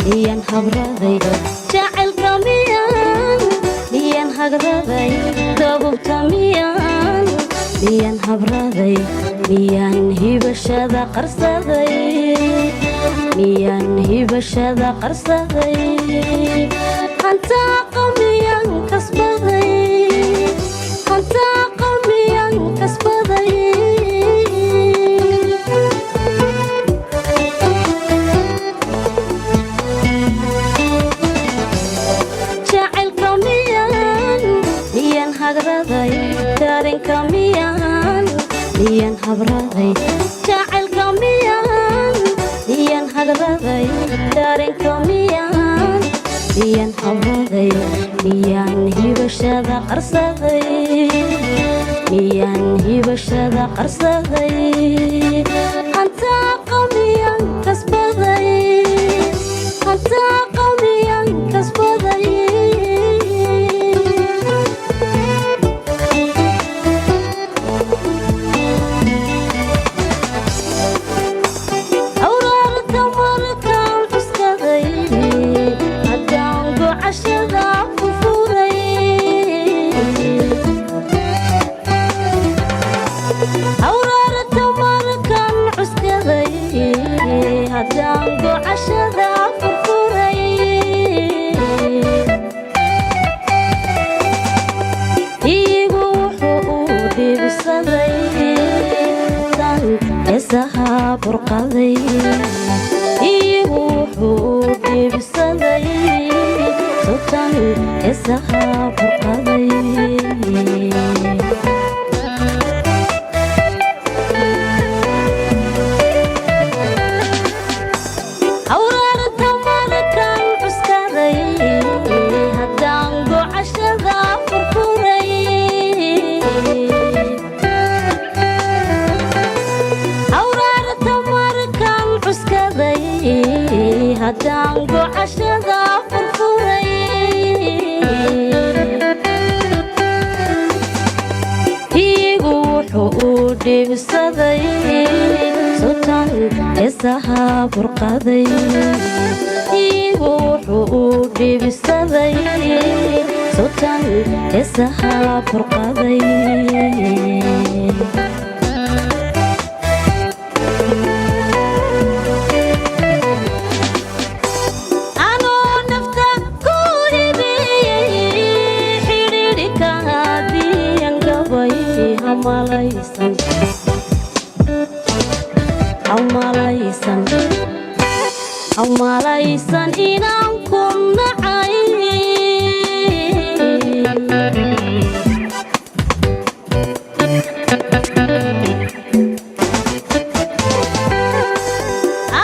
miyaan habraday jacaylka miyaan hagraday dabubta miyaan habraday miyaan hibashada qarsaday miyaan hibashada qarsaday hantaa qamiyaan kasbaday hantaa qamiyaan kasbaday jacaylka miyaan hagraday dareenka miyaan habraday jacaylka miyaan hagraday dareenka miyaan habraday miyaan hibashada qarsaday miyaan hibashada qarsaday hantaa qamiyaan kasbaday hantaa qamiyaan kasbaday burqaday iigu wuxuu dhibsaday sultan isaha burqaday awraarta markaan cuskaday haddaan gocashada furfuray haddaan gocashada furfuray iigu wuxuu dhibsaday sultan isaha burqaday iigu wuxuu dhibsaday sultan isaha burqaday amalaysan inaan ku nacay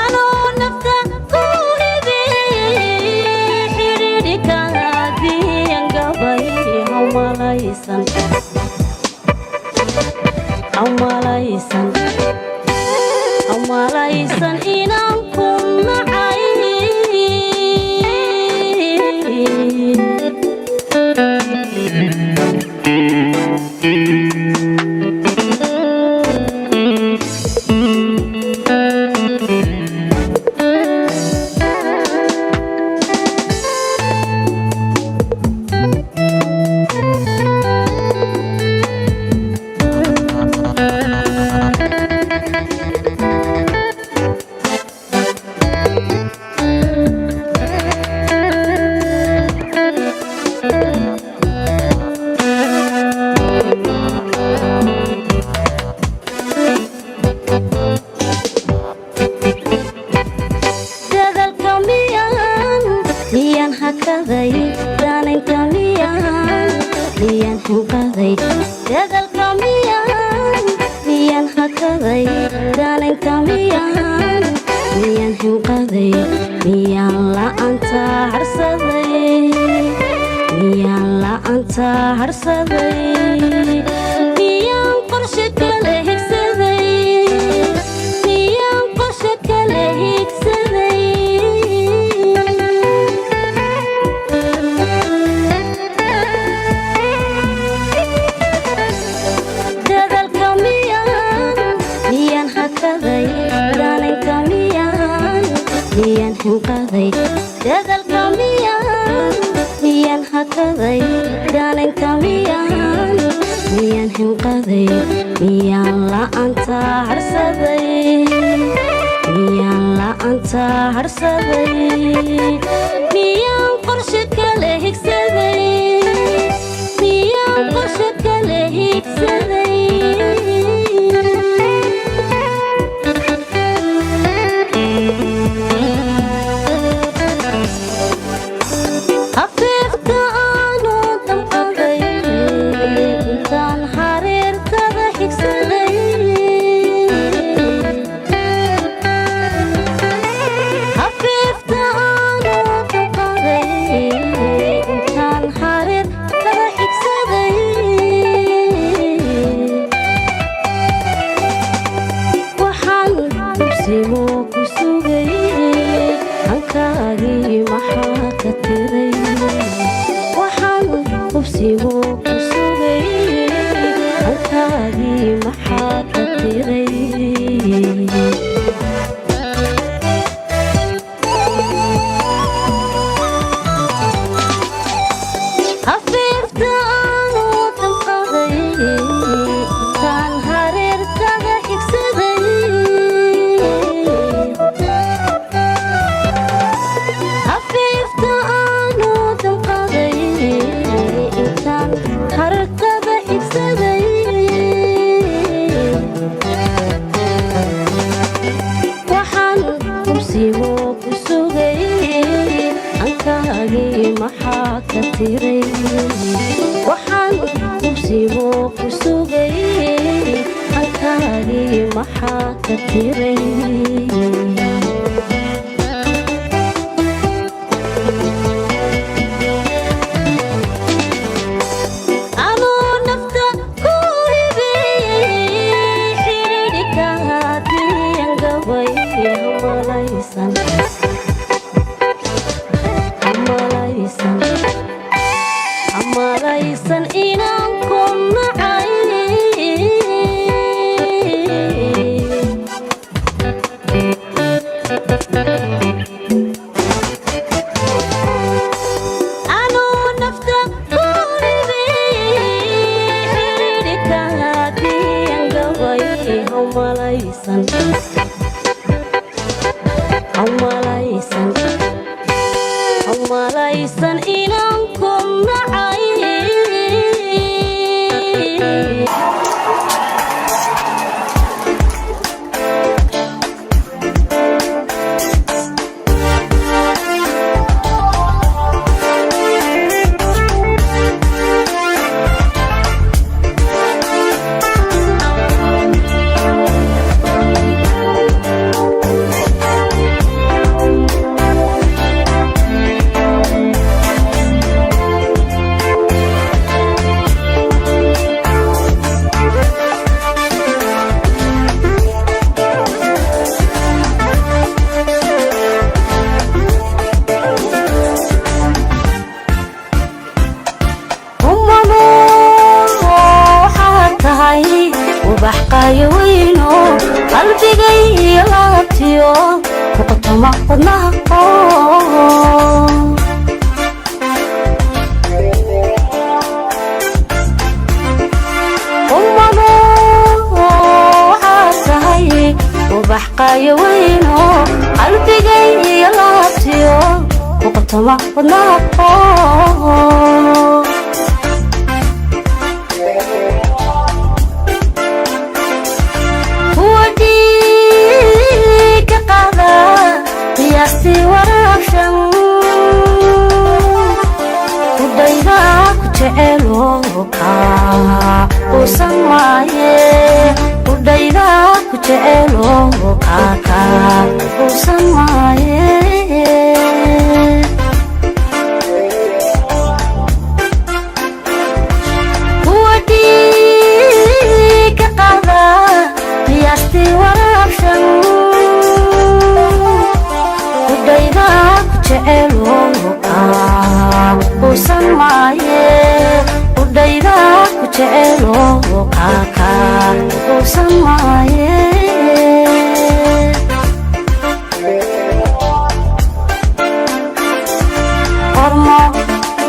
anoo nafta ku hibiyey xidhiidhikaadiyan gabay amalaysan inaan ku nacay dareenka miyaan hanqaday dadalka miyaan hakaday dareenka miyaan hanqaday miyaan la'aanta harsaday miyaan la'aanta harsaday miyaan qorshe kale higsaday miyaan qorshe kale higsaday dareenka miyaan hanqaday hinqaday miyaan la'aanta harsaday miyaan la'aanta harsaday miyaan qorshe kale higsaday miyaan qorshe kale higsaday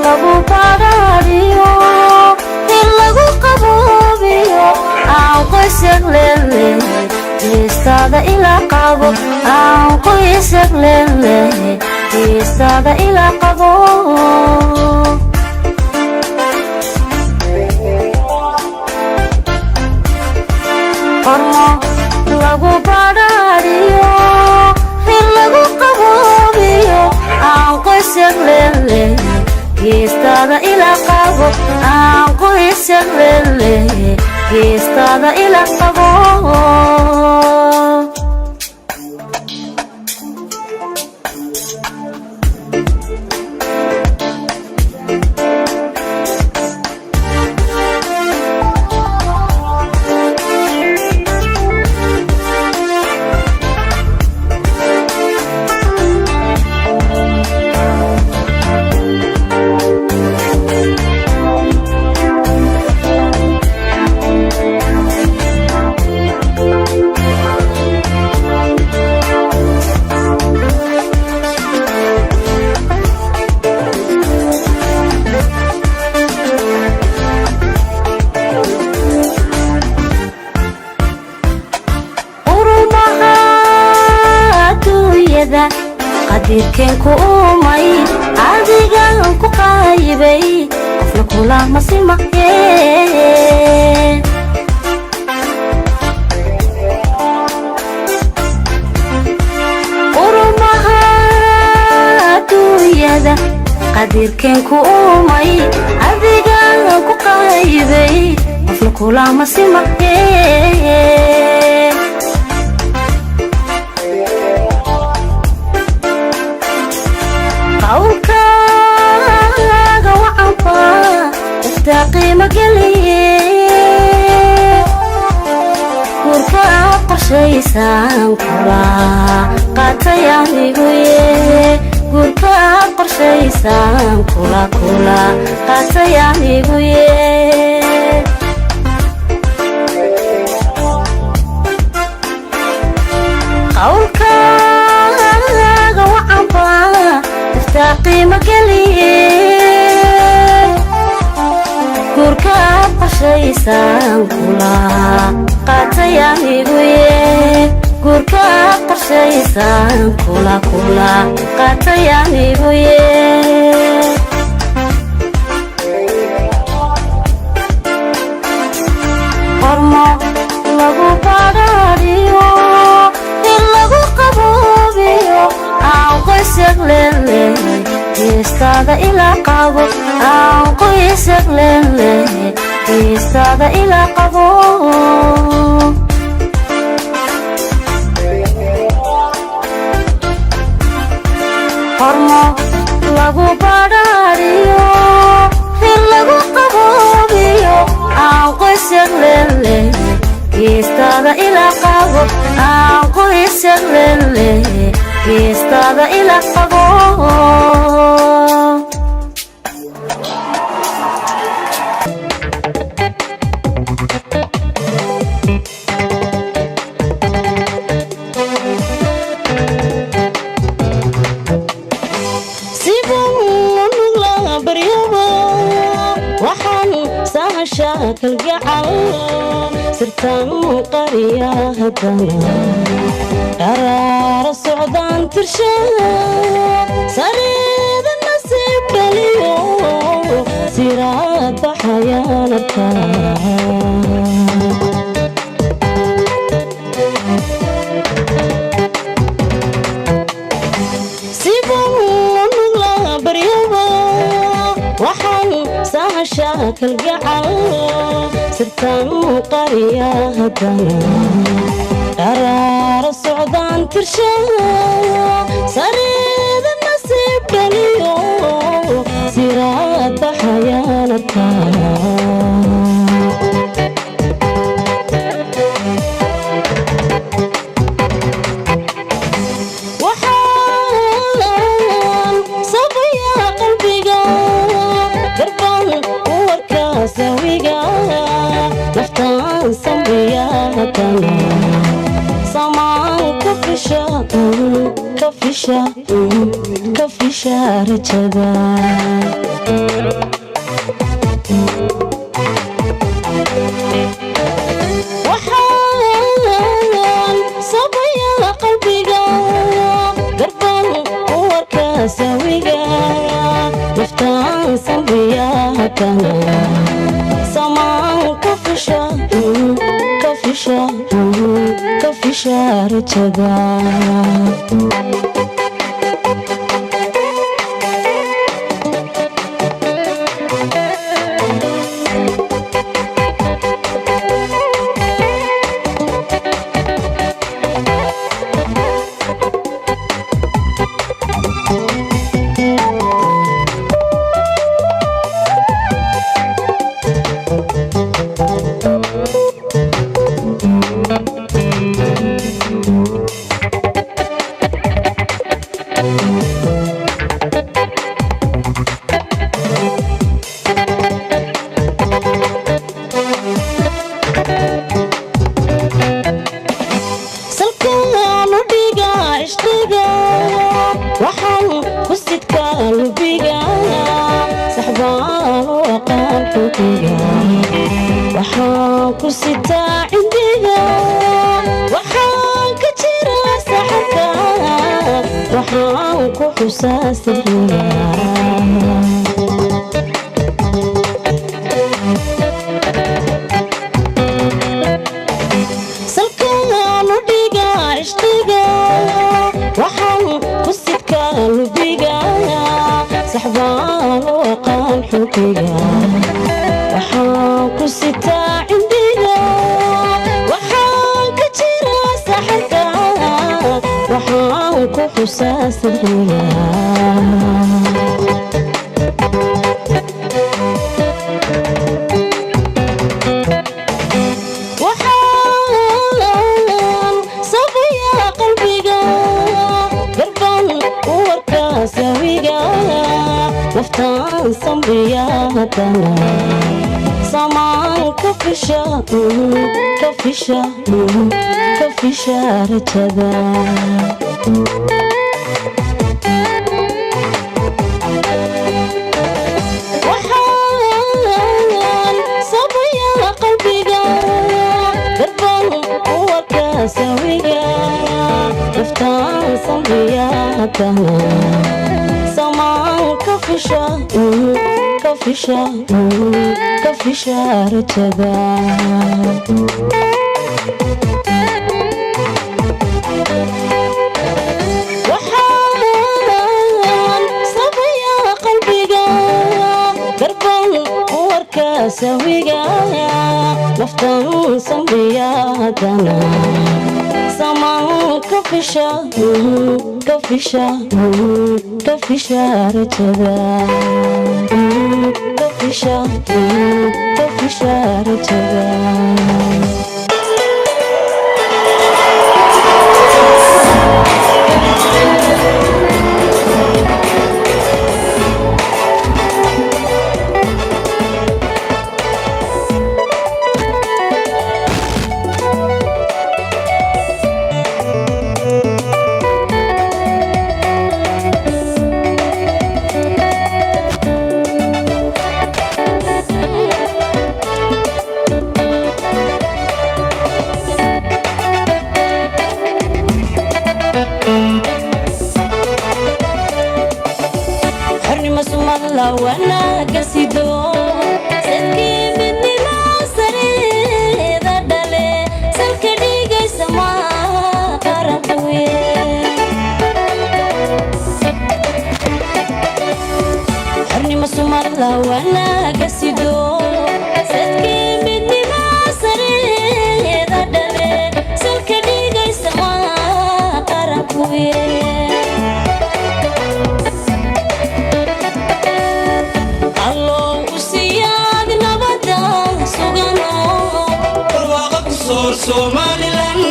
lagu barariyo in lagu qaboobi geestada ila qabo aan qoysag leeyahay geestada ila qabo qormo lagu badhaadhiyo in lagu qaboobiyo aan qoysag leeyahay geestada ila qabo aan qoysag leeyahay geestada ila qabo qadirkeen ku umay adigan ku qaybay qofna kula masimaye urumaha dunyada qadirkeen ku umay adigan ku qaybay qofna kula masimaye qawlkaaga wacanba iftaa qiimo geliye guurka aad qorshaysaan kula qaatay aniguye guurka aad qorshaysaan kula qaatay aniguye qawlkaaga wacanba qiimo geliye guurka aad qorshaysaan kula qaatay aniguye guurka aad qorshaysaan kula qaatay aniguye qormo lagu badhaadhiyo in lagu qaboobiyo aan qoysag leeyahay geestada ila qabo aan qoysag leeyahay geestada ila qabo qormo lagu badhaadhiyo in lagu qaboobiyo aan qoysag leeyahay geestada ila qabo aan qoysag leeyahay geestada ila qabo شاكل قعل سرتان قرية هدنا قرار السعودان ترشاد سريد النسيب بليو سيرات حيانتها شاكل قعل سرتان قرية هدنا قرار السعودان ترشاد سريد النسيب بليو سيرات حيانتها نفتان سمياتنا سمان كفشا رجدا وحال hadana samaan ka fisha rajada waxaan ku sitaa cindiga waxaan ka jira saxarka waxaan ku xusaa sirriga salkaan u dhiga ishtiga waxaan ku sidkaa lubiga saxbaan u aqaan xukiga waxaan ku sitaa cindiga waxaan ka jira saxarka waxaan ku xusaa sirriga waxaan sabayaa qalbiga garban u warkaa sawiga naftaan sambiyaa hadana samaan ka fisha rajada waxaan sabayaa qalbiga garban u warkaa sawiga naftaan sambiyaa hadana samaan ka fisha rajada waxaan sabayaa qalbiga garban u warkaa sawiga naftan sambiyaa hadana samaan ka fisha rajada wanaaga sido sadkii midnima sareeda dhale salka dhigaysa maa qaranka weyn xornimo sumalla wanaaga sido sadkii midnima sareeda dhale salka dhigaysa maa qaranka weyn Somaliland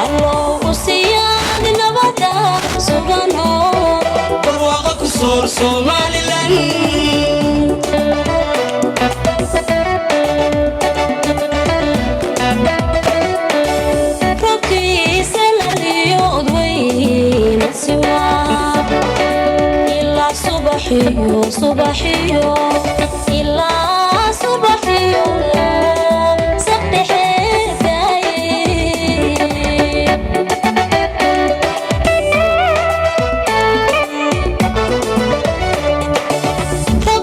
allo usiyad nabada sugano barwaaqo ku soor Somaliland rokiisa la riyod weyn siwa ila subaxiyo ila subaxiyo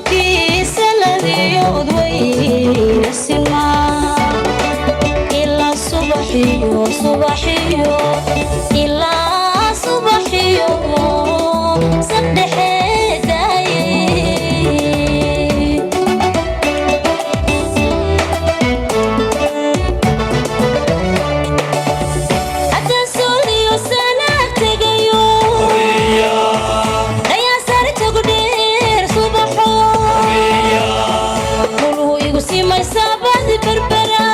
Kiss subaxiyo ilaa subaxiyo sabdhexeedaye haddaan sooliyo sanaag tegayo ayaan saari tago dheer subaxo muluhu igu simaysaa badi berbera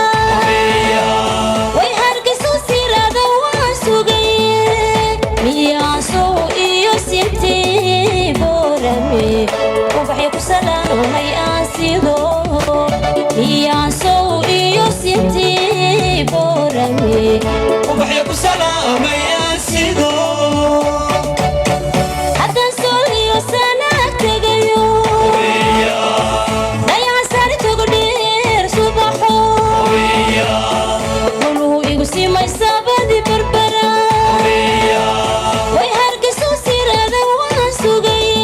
way hargeyso siraada waan sugaye miyaasow iyo sintii boorame ubaxyo ku salaamay aan sido miyaasow iyo sintii boorame ubaxyo ku salaamay aan sido haddaan sooliyo sanaag tegayo ayaan saari tago dheer subaxo muluhu igu simaysaa badi berbera way hargeyso siraada waan sugaye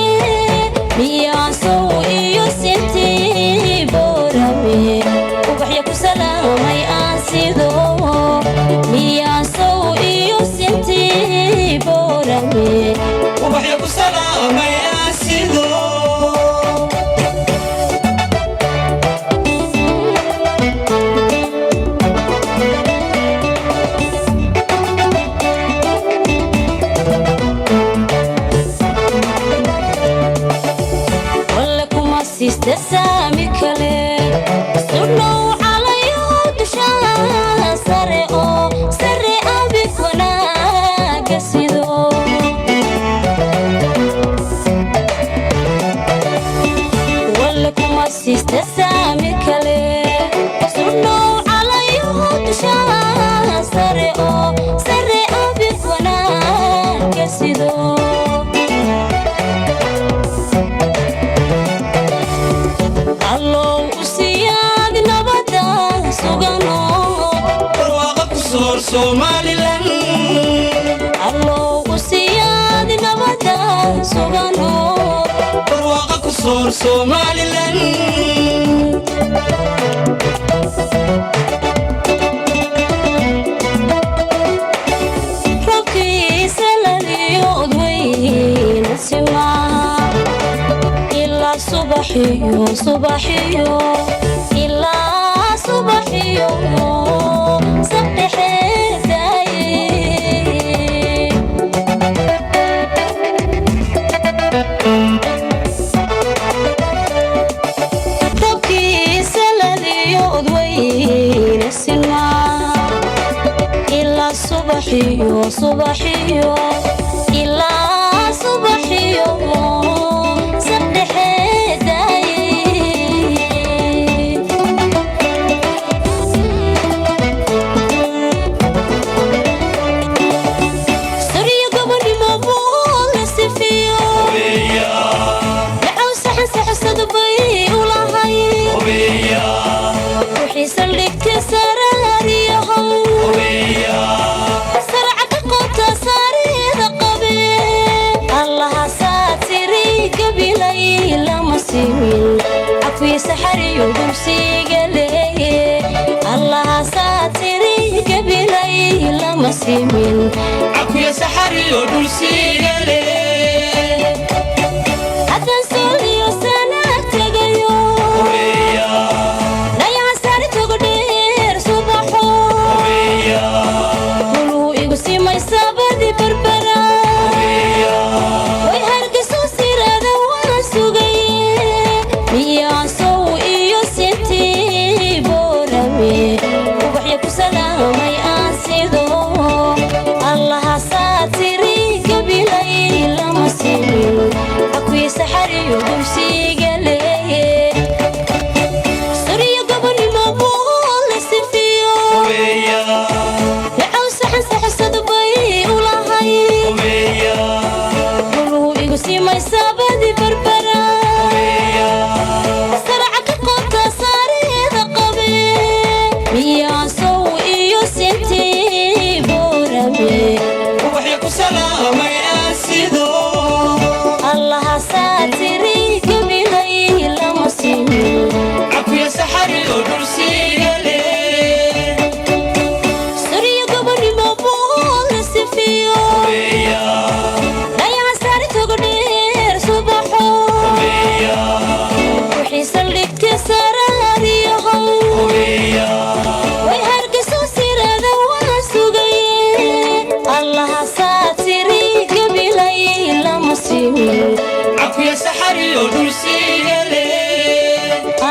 miyaasow iyo sintii boorame ubaxyo ku salaamay aan sido miyaasow iyo sintii boorame ubaxyo ku salaamay aan sido walla kuma siista saami kale sudhow calayo dushaa sare oo sare abid wanaaga sido walla kuma siista saami kale sudhow calayo dushaa sare oo sare abid wanaaga sido allow u siyaad nabada sugano barwaaqa ku soor Somaliland allow u siyaad nabada sugano barwaaqa ku soor Somaliland robkiisa laliyo odweyna simaa ilaa subaxiyo subaxiyo ilaa subaxiyo sabdhexeedaye robkiisa laliyo odweyna simaa ilaa subaxiyo subaxiyo ilaa subaxiyo عفوي سحري ودمسي قلي الله ساتري قبلي لما سيمين عفوي سحري ودمسي قلي حتى سولي وسنك تقيو لا يعسر تقدير صباحو قلو يقسي ما يسابدي بربرا ويهرقسو سيرا وانا سوقي miyaasow iyo sintii boorame ubaxyo ku salaamay aan sido allaha saatiri gabilay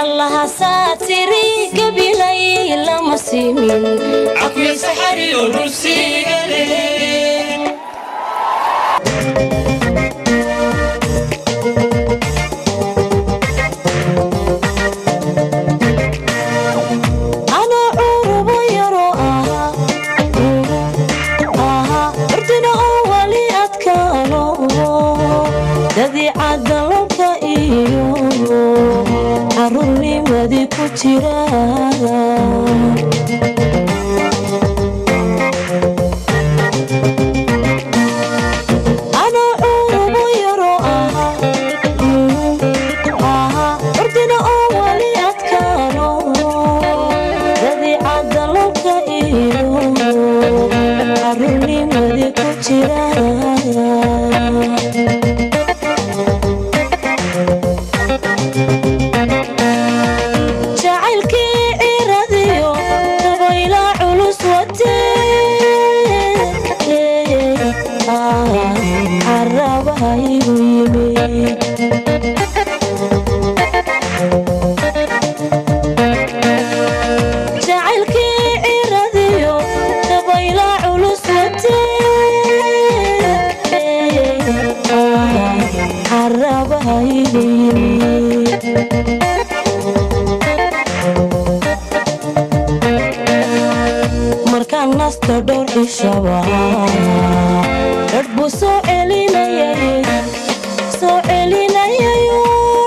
الله ساتري قبلي لما سيمين عقلي سحري ونسي أنا عرب يرو أردنا أولي أتكالو الذي عدلك إيو عروني مدي كتيرا أنا عرب يرو أردنا أولي أتكالو الذي عدلك إيو عروني مدي كتيرا markaan nasta dhowr cishaba ladhbu soo celinayayo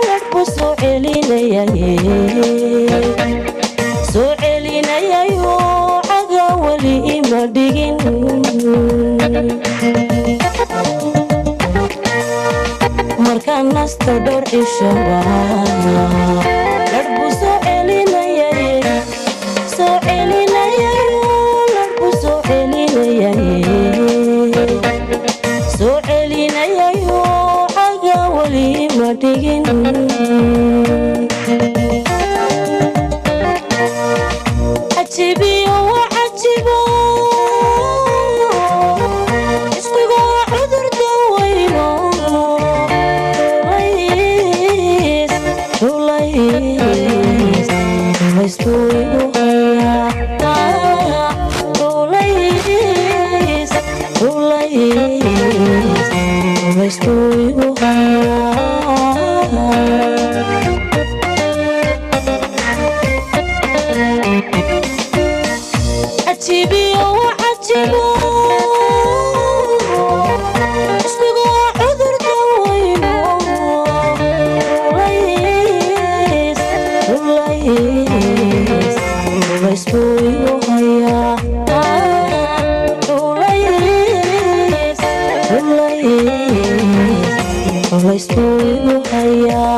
ladhbu soo celinayayo caga weli ima dhigin markaan nasta dhowr cishaba ladhbu soo celinayayo soo celinayayo caga weli ma dhigin cajibiyo waa cajibo isqigo cudur dawayno rulaystuu igu hayaa cajibiyo waa cajibo isqigo cudur dawayno rulaystuu igu hayaa rulaystuu igu hayaa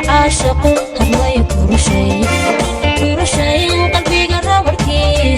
عاشق هرمي كل شيء قلبي قرب الكي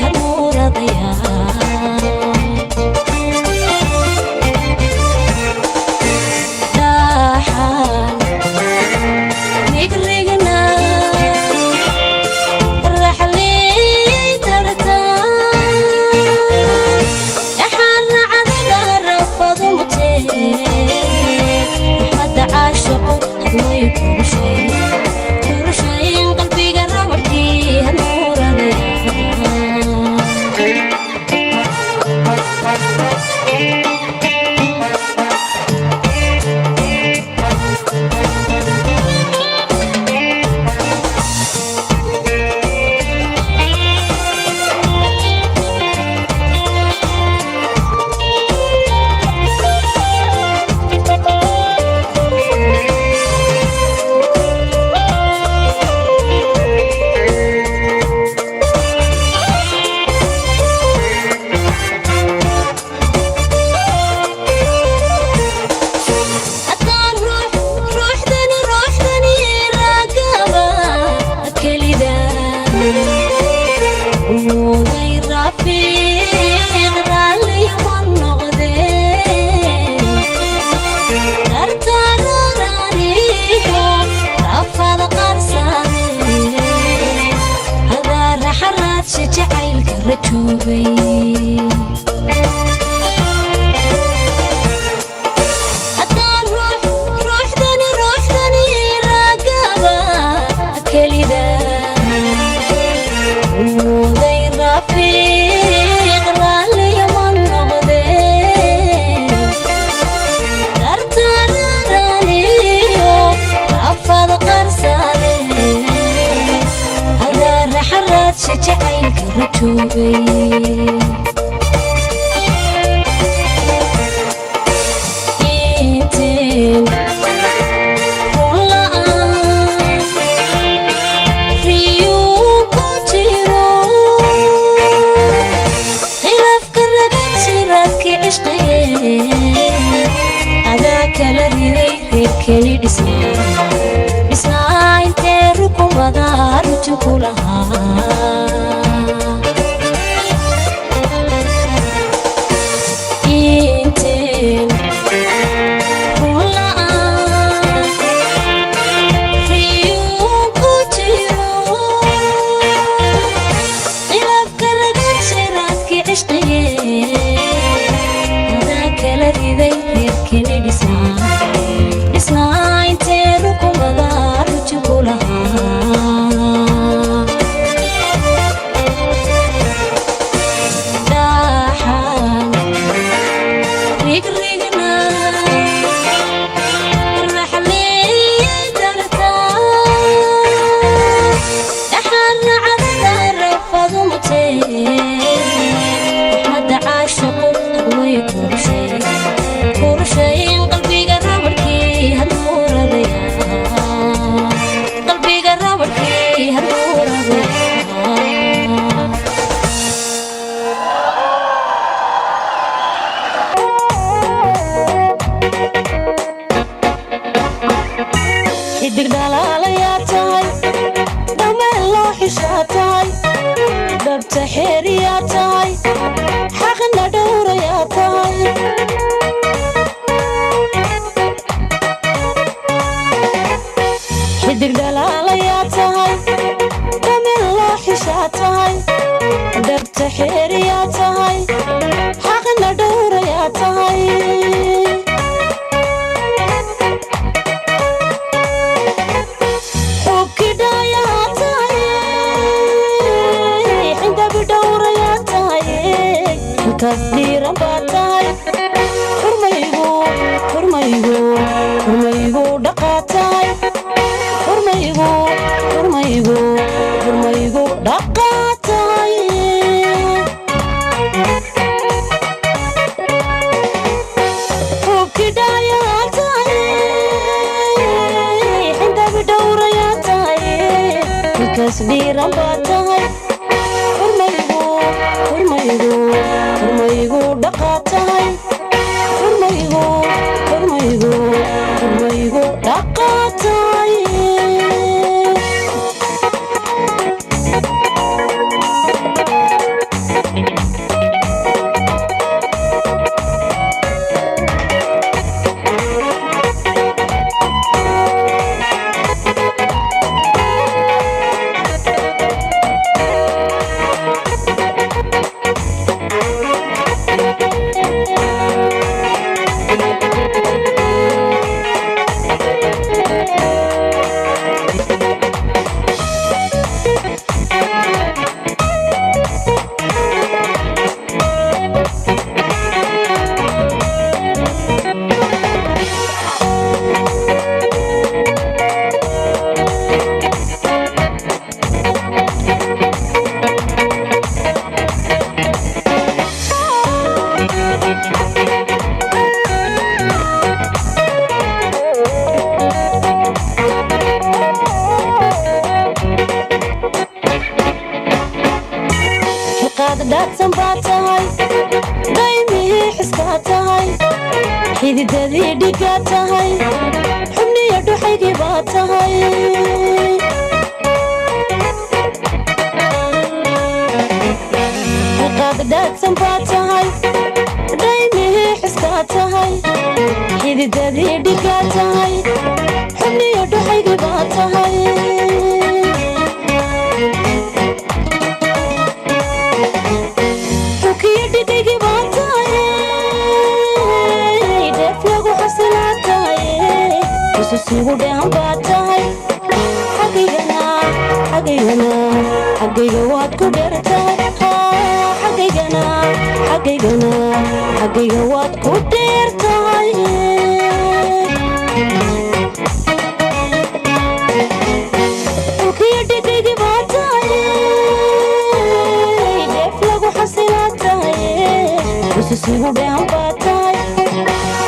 joogay haddaan ruuxdani raagaba kelida uday rafiiq raalliyaman noqdee dartararaniyo afad qarsade jacaylka la joogay inteen run-la'aan riyuu ku jiro khilaafka raga jiraadkii cishqigee adaa kala riday reerkeni dhisnaa intee rukumada ruju ku lahaa xidig dhalaalayaa tahay dhammaan loo xishaa tahay dhabta xeeriyaa tahay xaqna dhowrayaa tahay xidig dhalaalayaa tahay dhammaan loo xishaa tahay dhabta xeeriyaa tahay xaqna dhowrayaa tahay kasdiira baatahay hurmaygu dhaqaatahay hurmaygu dhaqaatahay hubkidhayaa tahay xindabi dhowrayaa tahay kasdiira baatahay hurmaygu dhaqaatahay hurmaygu dhaqaatahay daadsan baa tahay daymihii xiskaa tahay xididadii dhigaa tahay xubniyo dhuxaygii baa tahay xiqaad daadsan baa tahay daymihii xiskaa tahay xididadii dhigaa tahay xubniyo dhuxaygii baa tahay ususigu dheehan baa tahay xaggigana xaggigana xaggayga waad ku dheertahay xaggigana xaggigana xaggayga waad ku dheertahay dhulkiyo dhegaygi baa tahay dheef lagu xasilaa tahay ususigu dheehan baa tahay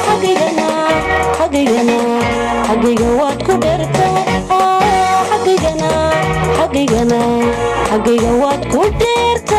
xaggigana xaggigana xaggayga waad ku dheertahay xaggigana xaggigana xaggayga waad ku dheertahay